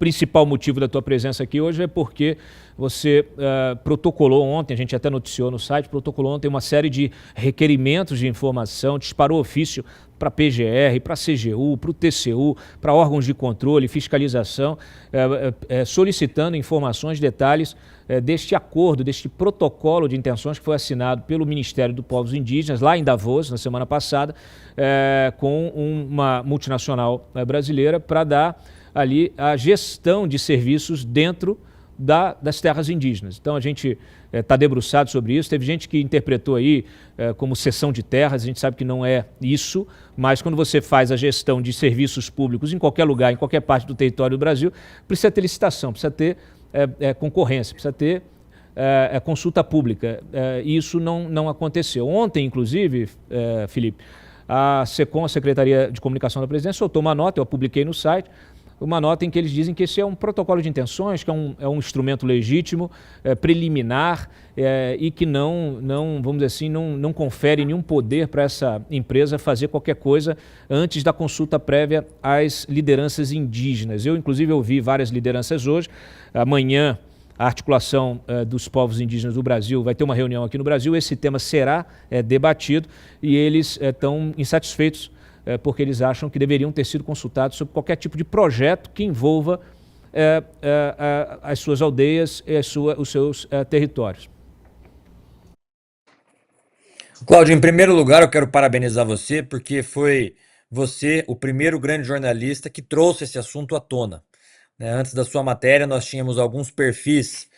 principal motivo da tua presença aqui hoje é porque você protocolou ontem, a gente até noticiou no site, protocolou ontem uma série de requerimentos de informação, disparou ofício para a PGR, para a CGU, para o TCU, para órgãos de controle, fiscalização, solicitando informações, detalhes deste acordo, deste protocolo de intenções que foi assinado pelo Ministério dos Povos Indígenas, lá em Davos, na semana passada, com uma multinacional brasileira, para dar ali a gestão de serviços dentro das terras indígenas. Então a gente está debruçado sobre isso. Teve gente que interpretou aí como cessão de terras, a gente sabe que não é isso, mas quando você faz a gestão de serviços públicos em qualquer lugar, em qualquer parte do território do Brasil, precisa ter licitação, precisa ter concorrência, precisa ter consulta pública. E isso não aconteceu. Ontem, inclusive, Felipe, a SECOM, a Secretaria de Comunicação da Presidência, soltou uma nota, eu a publiquei no site, uma nota em que eles dizem que esse é um protocolo de intenções, que é um instrumento legítimo, preliminar, e que vamos dizer assim, não confere nenhum poder para essa empresa fazer qualquer coisa antes da consulta prévia às lideranças indígenas. Eu, inclusive, ouvi várias lideranças hoje. Amanhã, a articulação dos povos indígenas do Brasil vai ter uma reunião aqui no Brasil, esse tema será debatido e eles estão insatisfeitos porque eles acham que deveriam ter sido consultados sobre qualquer tipo de projeto que envolva as suas aldeias e os seus territórios. Cláudio, em primeiro lugar, eu quero parabenizar você, porque foi você o primeiro grande jornalista que trouxe esse assunto à tona. Antes da sua matéria, nós tínhamos alguns perfis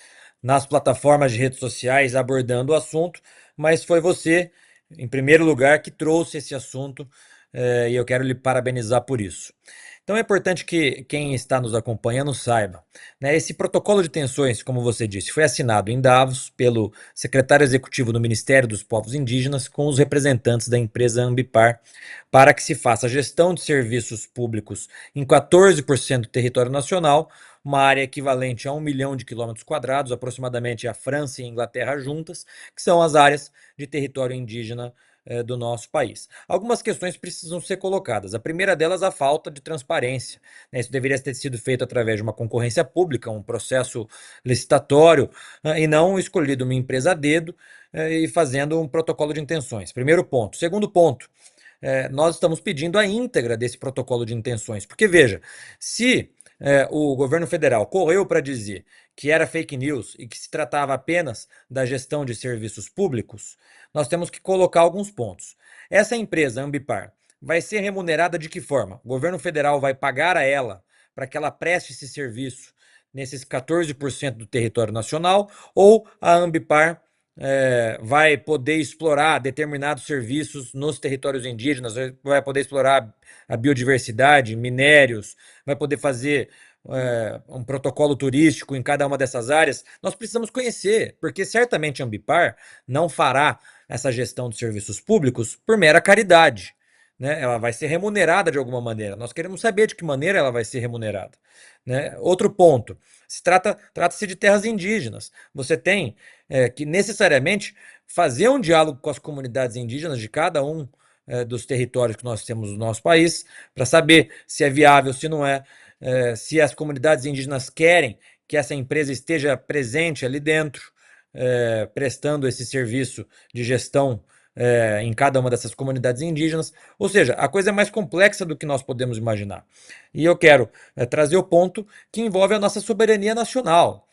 nas plataformas de redes sociais abordando o assunto, mas foi você, em primeiro lugar, que trouxe esse assunto e eu quero lhe parabenizar por isso. Então é importante que quem está nos acompanhando saiba, esse protocolo de tensões, como você disse, foi assinado em Davos pelo secretário executivo do Ministério dos Povos Indígenas com os representantes da empresa Ambipar para que se faça a gestão de serviços públicos em 14% do território nacional, uma área equivalente a 1 milhão de quilômetros quadrados, aproximadamente a França e a Inglaterra juntas, que são as áreas de território indígena do nosso país. Algumas questões precisam ser colocadas. A primeira delas, a falta de transparência. Isso deveria ter sido feito através de uma concorrência pública, um processo licitatório, e não escolhido uma empresa a dedo e fazendo um protocolo de intenções. Primeiro ponto. Segundo ponto, nós estamos pedindo a íntegra desse protocolo de intenções, porque veja, se o governo federal correu para dizer que era fake news e que se tratava apenas da gestão de serviços públicos, nós temos que colocar alguns pontos. Essa empresa, Ambipar, vai ser remunerada de que forma? O governo federal vai pagar a ela para que ela preste esse serviço nesses 14% do território nacional, ou a Ambipar vai poder explorar determinados serviços nos territórios indígenas, vai poder explorar a biodiversidade, minérios, vai poder fazer um protocolo turístico em cada uma dessas áreas. Nós precisamos conhecer, porque certamente a Ambipar não fará essa gestão de serviços públicos por mera caridade. Ela vai ser remunerada de alguma maneira. Nós queremos saber de que maneira ela vai ser remunerada. Outro ponto, trata-se de terras indígenas. Você tem que necessariamente fazer um diálogo com as comunidades indígenas de cada um dos territórios que nós temos no nosso país, para saber se é viável, se não é, se as comunidades indígenas querem que essa empresa esteja presente ali dentro, prestando esse serviço de gestão em cada uma dessas comunidades indígenas. Ou seja, a coisa é mais complexa do que nós podemos imaginar. E eu quero trazer o ponto que envolve a nossa soberania nacional.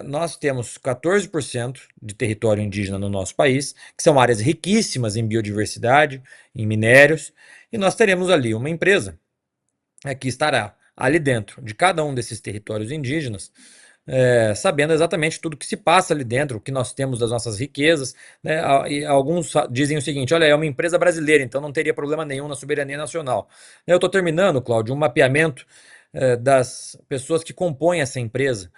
Nós temos 14% de território indígena no nosso país, que são áreas riquíssimas em biodiversidade, em minérios, e nós teremos ali uma empresa que estará ali dentro de cada um desses territórios indígenas, sabendo exatamente tudo que se passa ali dentro, o que nós temos das nossas riquezas, e alguns dizem o seguinte: olha, é uma empresa brasileira, então não teria problema nenhum na soberania nacional. Eu estou terminando, Cláudio, um mapeamento das pessoas que compõem essa empresa,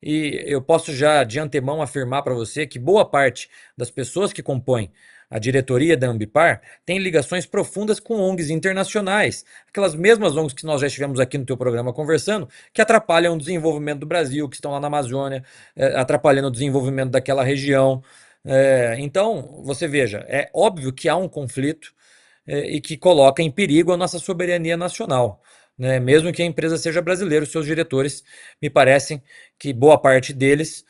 e eu posso já de antemão afirmar para você que boa parte das pessoas que compõem a diretoria da Ambipar tem ligações profundas com ONGs internacionais, aquelas mesmas ONGs que nós já estivemos aqui no teu programa conversando, que atrapalham o desenvolvimento do Brasil, que estão lá na Amazônia, atrapalhando o desenvolvimento daquela região. Então, você veja, é óbvio que há um conflito e que coloca em perigo a nossa soberania nacional. né? Mesmo que a empresa seja brasileira, os seus diretores, me parecem que boa parte deles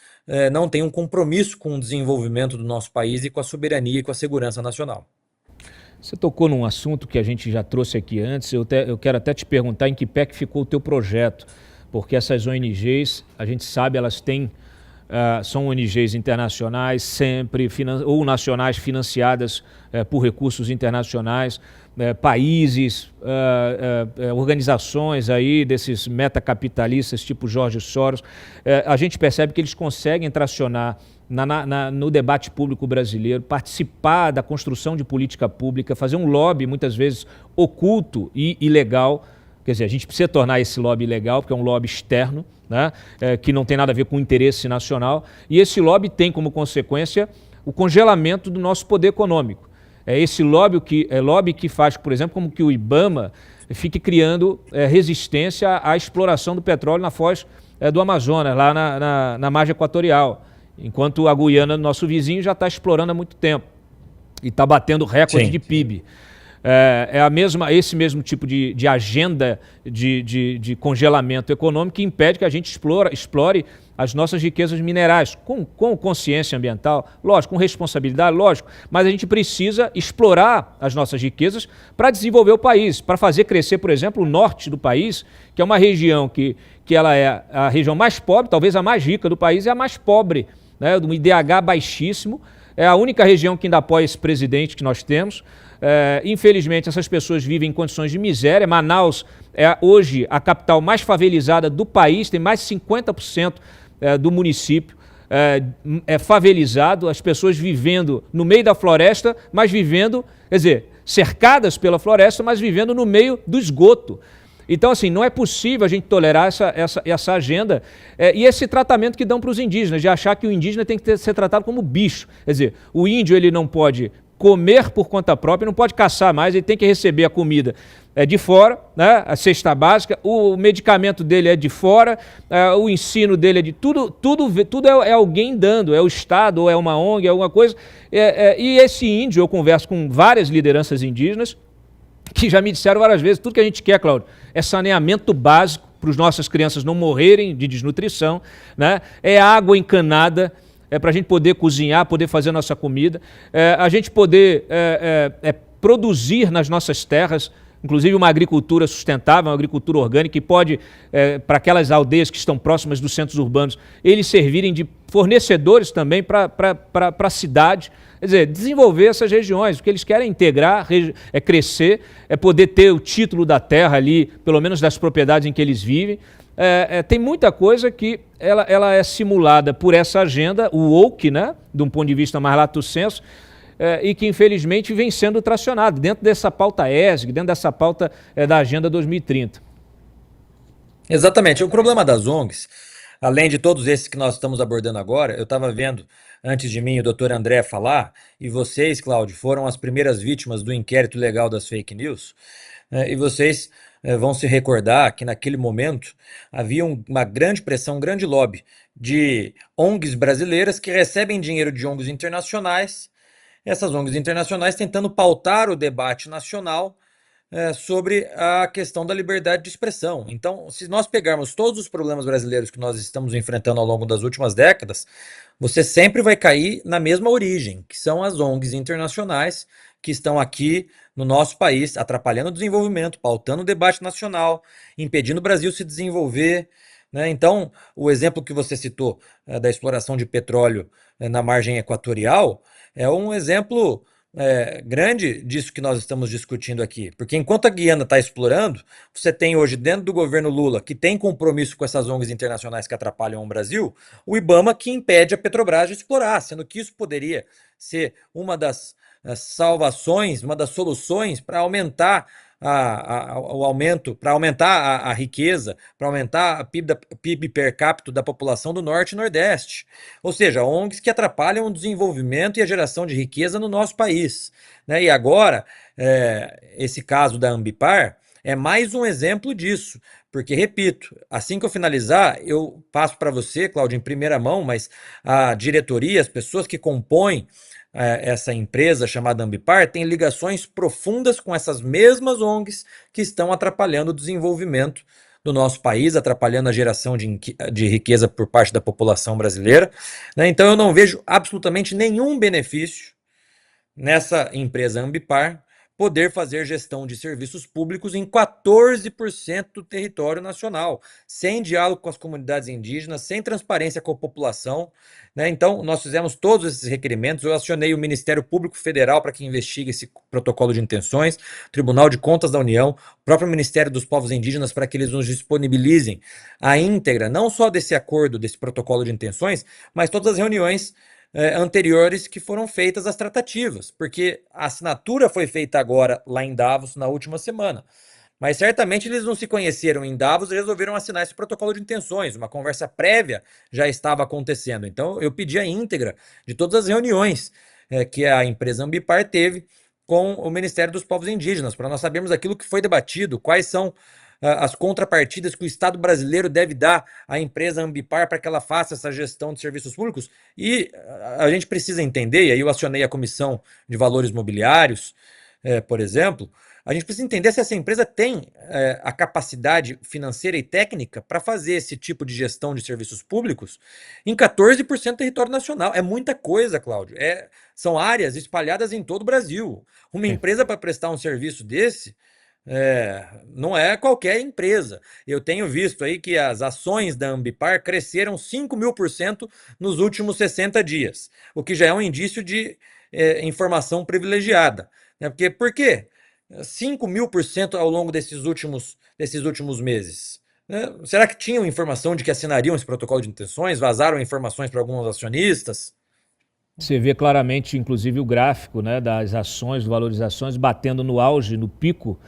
não tem um compromisso com o desenvolvimento do nosso país e com a soberania e com a segurança nacional. Você tocou num assunto que a gente já trouxe aqui antes, eu quero até te perguntar em que pé que ficou o teu projeto, porque essas ONGs, a gente sabe, elas têm, são ONGs internacionais, sempre, ou nacionais financiadas por recursos internacionais, países, organizações aí desses metacapitalistas tipo Jorge Soros, a gente percebe que eles conseguem tracionar no debate público brasileiro, participar da construção de política pública, fazer um lobby, muitas vezes, oculto e ilegal. Quer dizer, a gente precisa tornar esse lobby legal, porque é um lobby externo, né, que não tem nada a ver com o interesse nacional. E esse lobby tem como consequência o congelamento do nosso poder econômico. É esse lobby que faz, por exemplo, como que o IBAMA fique criando resistência à exploração do petróleo na foz do Amazonas, lá na margem equatorial. Enquanto a Guiana, nosso vizinho, já está explorando há muito tempo e está batendo recorde de PIB. Esse mesmo tipo de agenda de congelamento econômico que impede que a gente explore as nossas riquezas minerais, com consciência ambiental, lógico, com responsabilidade, lógico, mas a gente precisa explorar as nossas riquezas para desenvolver o país, para fazer crescer, por exemplo, o norte do país, que é uma região que ela é a região mais pobre, talvez a mais rica do país, e a mais pobre, né, de um IDH baixíssimo, é a única região que ainda apoia esse presidente que nós temos. Infelizmente, essas pessoas vivem em condições de miséria. Manaus é hoje a capital mais favelizada do país, tem mais de 50% do município favelizado, as pessoas vivendo no meio da floresta, mas vivendo, quer dizer, cercadas pela floresta, mas vivendo no meio do esgoto. Então, assim, não é possível a gente tolerar essa agenda e esse tratamento que dão para os indígenas, de achar que o indígena tem que ser tratado como bicho. Quer dizer, o índio ele não pode comer por conta própria, não pode caçar mais, ele tem que receber a comida de fora, né? A cesta básica, o medicamento dele é de fora, o ensino dele é de tudo é alguém dando, é o Estado, ou é uma ONG, é alguma coisa. E esse índio, eu converso com várias lideranças indígenas, que já me disseram várias vezes, tudo que a gente quer, Cláudio, é saneamento básico para as nossas crianças não morrerem de desnutrição, né? É água encanada, para a gente poder cozinhar, poder fazer a nossa comida, a gente poder produzir nas nossas terras, inclusive uma agricultura sustentável, uma agricultura orgânica, que pode, para aquelas aldeias que estão próximas dos centros urbanos, eles servirem de fornecedores também para a cidade. Quer dizer, desenvolver essas regiões. O que eles querem é integrar, crescer, poder ter o título da terra ali, pelo menos das propriedades em que eles vivem. Tem muita coisa que ela é simulada por essa agenda, o woke, né, de um ponto de vista mais lato sensu, e que infelizmente vem sendo tracionado dentro dessa pauta ESG, dentro dessa pauta da Agenda 2030. Exatamente. O problema das ONGs, além de todos esses que nós estamos abordando agora, eu estava vendo antes de mim o doutor André falar, e vocês, Cláudio, foram as primeiras vítimas do inquérito legal das fake news, e vocês vão se recordar que naquele momento havia uma grande pressão, um grande lobby de ONGs brasileiras que recebem dinheiro de ONGs internacionais, essas ONGs internacionais tentando pautar o debate nacional sobre a questão da liberdade de expressão. Então, se nós pegarmos todos os problemas brasileiros que nós estamos enfrentando ao longo das últimas décadas, você sempre vai cair na mesma origem, que são as ONGs internacionais que estão aqui no nosso país, atrapalhando o desenvolvimento, pautando o debate nacional, impedindo o Brasil se desenvolver, né? Então, o exemplo que você citou da exploração de petróleo na margem equatorial é um exemplo grande disso que nós estamos discutindo aqui. Porque enquanto a Guiana está explorando, você tem hoje dentro do governo Lula, que tem compromisso com essas ONGs internacionais que atrapalham o Brasil, o IBAMA que impede a Petrobras de explorar, sendo que isso poderia ser uma das salvações, uma das soluções para aumentar o aumento, para aumentar a riqueza, para aumentar a PIB per capita da população do Norte e Nordeste. Ou seja, ONGs que atrapalham o desenvolvimento e a geração de riqueza no nosso país, né? E agora, esse caso da Ambipar é mais um exemplo disso, porque, repito, assim que eu finalizar, eu passo para você, Cláudio, em primeira mão, mas a diretoria, as pessoas que compõem essa empresa chamada Ambipar, têm ligações profundas com essas mesmas ONGs que estão atrapalhando o desenvolvimento do nosso país, atrapalhando a geração de riqueza por parte da população brasileira, né? Então eu não vejo absolutamente nenhum benefício nessa empresa Ambipar poder fazer gestão de serviços públicos em 14% do território nacional, sem diálogo com as comunidades indígenas, sem transparência com a população, né? Então, nós fizemos todos esses requerimentos. Eu acionei o Ministério Público Federal para que investigue esse protocolo de intenções, o Tribunal de Contas da União, o próprio Ministério dos Povos Indígenas, para que eles nos disponibilizem a íntegra, não só desse acordo, desse protocolo de intenções, mas todas as reuniões anteriores que foram feitas as tratativas, porque a assinatura foi feita agora lá em Davos na última semana. Mas certamente eles não se conheceram em Davos e resolveram assinar esse protocolo de intenções. Uma conversa prévia já estava acontecendo. Então eu pedi a íntegra de todas as reuniões que a empresa Ambipar teve com o Ministério dos Povos Indígenas, para nós sabermos aquilo que foi debatido, quais são as contrapartidas que o Estado brasileiro deve dar à empresa Ambipar para que ela faça essa gestão de serviços públicos. E a gente precisa entender, e aí eu acionei a Comissão de Valores Mobiliários, por exemplo, a gente precisa entender se essa empresa tem a capacidade financeira e técnica para fazer esse tipo de gestão de serviços públicos em 14% do território nacional. É muita coisa, Cláudio. São áreas espalhadas em todo o Brasil. Uma Sim. empresa para prestar um serviço desse não é qualquer empresa. Eu tenho visto aí que as ações da Ambipar cresceram 5.000% nos últimos 60 dias, o que já é um indício de informação privilegiada. Né? Por quê? 5.000% ao longo desses últimos meses. Né? Será que tinham informação de que assinariam esse protocolo de intenções? Vazaram informações para alguns acionistas? Você vê claramente, inclusive, o gráfico, né, das ações, valorizações, batendo no auge, no pico,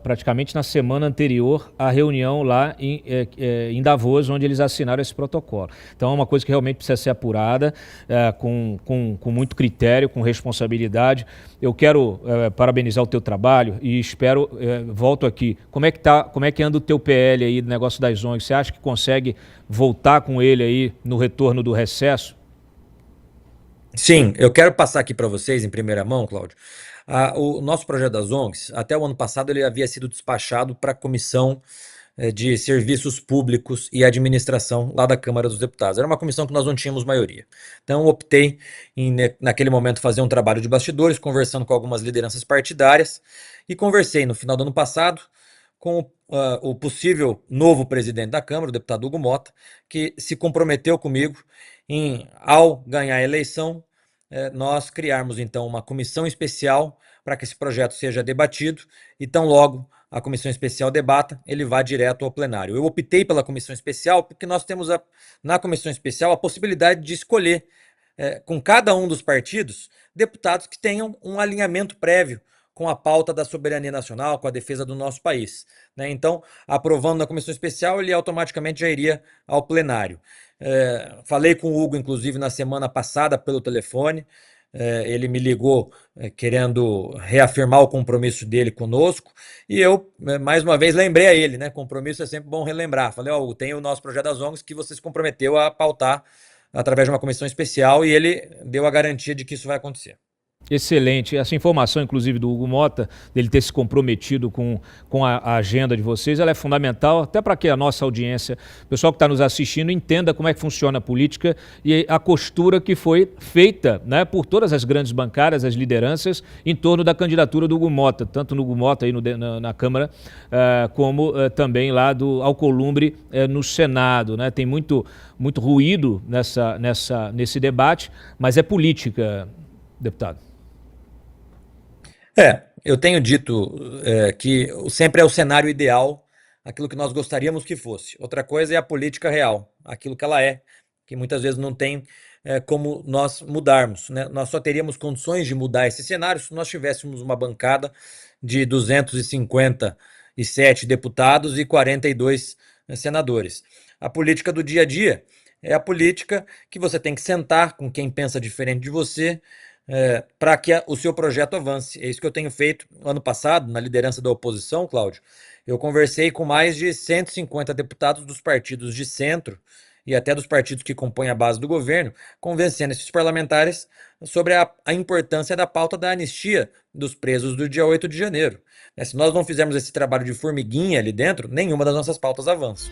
praticamente na semana anterior à reunião lá em Davos, onde eles assinaram esse protocolo. Então é uma coisa que realmente precisa ser apurada com muito critério, com responsabilidade. Eu quero parabenizar o teu trabalho e espero, volto aqui, como é que anda o teu PL aí do negócio das ONGs? Você acha que consegue voltar com ele aí no retorno do recesso? Sim, eu quero passar aqui para vocês, em primeira mão, Cláudio. O nosso projeto das ONGs, até o ano passado, ele havia sido despachado para a Comissão de Serviços Públicos e Administração lá da Câmara dos Deputados. Era uma comissão que nós não tínhamos maioria. Então, eu optei em, naquele momento, fazer um trabalho de bastidores, conversando com algumas lideranças partidárias, e conversei no final do ano passado com o possível novo presidente da Câmara, o deputado Hugo Mota, que se comprometeu comigo em, ao ganhar a eleição, nós criarmos então uma comissão especial para que esse projeto seja debatido e tão logo a comissão especial debata, ele vá direto ao plenário. Eu optei pela comissão especial porque nós temos na comissão especial a possibilidade de escolher com cada um dos partidos deputados que tenham um alinhamento prévio com a pauta da soberania nacional, com a defesa do nosso país. Né? Então, aprovando na comissão especial, ele automaticamente já iria ao plenário. Falei com o Hugo, inclusive, na semana passada pelo telefone. Ele me ligou querendo reafirmar o compromisso dele conosco e eu, mais uma vez, lembrei a ele, né? Compromisso é sempre bom relembrar. Falei, ó, tem o nosso projeto das ONGs que você se comprometeu a pautar através de uma comissão especial e ele deu a garantia de que isso vai acontecer. Excelente. Essa informação, inclusive, do Hugo Mota, dele ter se comprometido com a agenda de vocês, ela é fundamental, até para que a nossa audiência, o pessoal que está nos assistindo, entenda como é que funciona a política e a costura que foi feita, né, por todas as grandes bancárias, as lideranças, em torno da candidatura do Hugo Mota, tanto no Hugo Mota aí na Câmara, como também lá do Alcolumbre no Senado. Né? Tem muito ruído nesse debate, mas é política, deputado. Eu tenho dito que sempre é o cenário ideal, aquilo que nós gostaríamos que fosse. Outra coisa é a política real, aquilo que ela é, que muitas vezes não tem como nós mudarmos. Né? Nós só teríamos condições de mudar esse cenário se nós tivéssemos uma bancada de 257 deputados e 42 senadores. A política do dia a dia é a política que você tem que sentar com quem pensa diferente de você, para que o seu projeto avance. É isso que eu tenho feito ano passado, na liderança da oposição, Cláudio. Eu conversei com mais de 150 deputados dos partidos de centro e até dos partidos que compõem a base do governo, convencendo esses parlamentares sobre a importância da pauta da anistia dos presos do dia 8 de janeiro. Se nós não fizermos esse trabalho de formiguinha ali dentro, nenhuma das nossas pautas avança.